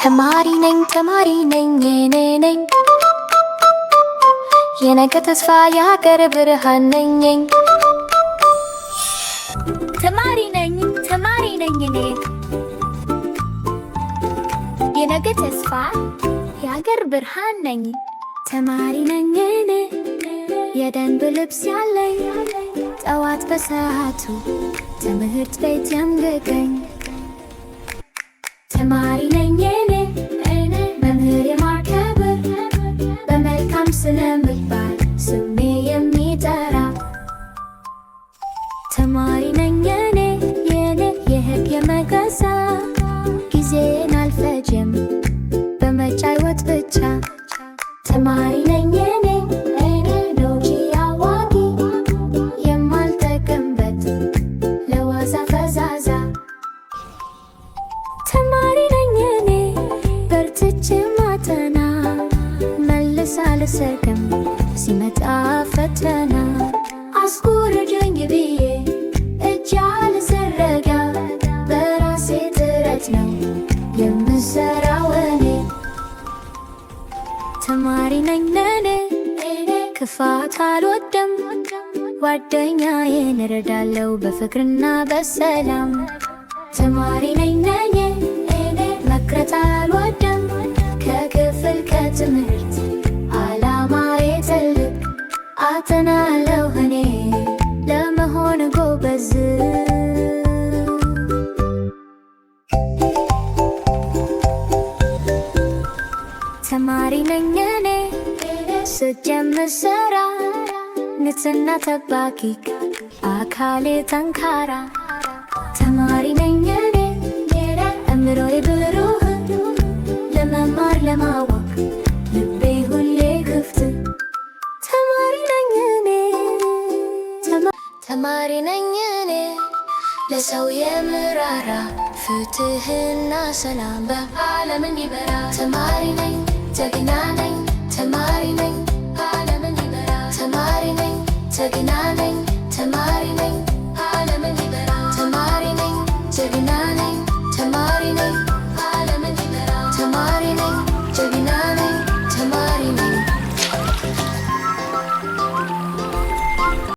ተማሪ ነኝ እኔ ነኝ የነገ ተስፋ የሀገር ብርሃን ነኝ። ተማሪ ነኝ እኔ የነገ ተስፋ የሀገር ብርሃን ነኝ። ተማሪ ነኝ እኔ የደንብ ልብስ ያለኝ ጠዋት በሰዓቱ ትምህርት ቤት የምገኝ ተማሪ ነኝ እኔ መምህር የማከብር በመልካም ስነ ምግባር ስሜ የሚጠራ ተማሪ ነኝ እኔ የሕግ የመገዛ ጊዜን አልፈጅም በመጫወት ብቻ ተማሪ ነኝ እኔ ሎጂ አዋቂ የማልጠቀምበት ለዋዛ ፈዛዛ ተማሪ ነኝ እኔ በርትቼ ማጠና መልስ አልሰርክም ሲመጣ ፈተና አስኩርጀኝ ብዬ እጅ አልዘረጋ በራሴ ጥረት ነው የምሰራው እኔ ተማሪ ነኝ እኔ ክፋት አልወድም ጓደኛዬን እረዳለሁ በፍቅርና በሰላም ተማሪ ነኝ እኔ መቅረት አልወድም ከክፍል ከትምህርት ዓላማዬ ትልቅ አጠናለሁ እኔ ለመሆን ጎበዝ ተማሪ ነኝ እኔ ስጀምር ስራ ንጽህና ጠባቂ አካሌ ጠንካራ ተማሪ ነኝ እኔ አእምሮዬ ብሩህ ለመማር ለማወቅ ልቤ ሁሌ ክፍት ተማሪ ነኝ እኔ ተማሪ ነኝ እኔ ለሰው የምራራ ፍትህና ሰላም በዓለም እንዲበራ ተማሪ ነኝ ጀግና ነኝ ተማሪ ነኝ ዓለም እንዲበራ ተማሪ ነኝ ጀግና ነኝ ተማሪ ነኝ ዓለም እንዲበራ ተማሪ ነኝ ጀግና ነኝ ተማሪ ነኝ ዓለም እንዲበራ ተማሪ ነኝ ጀግና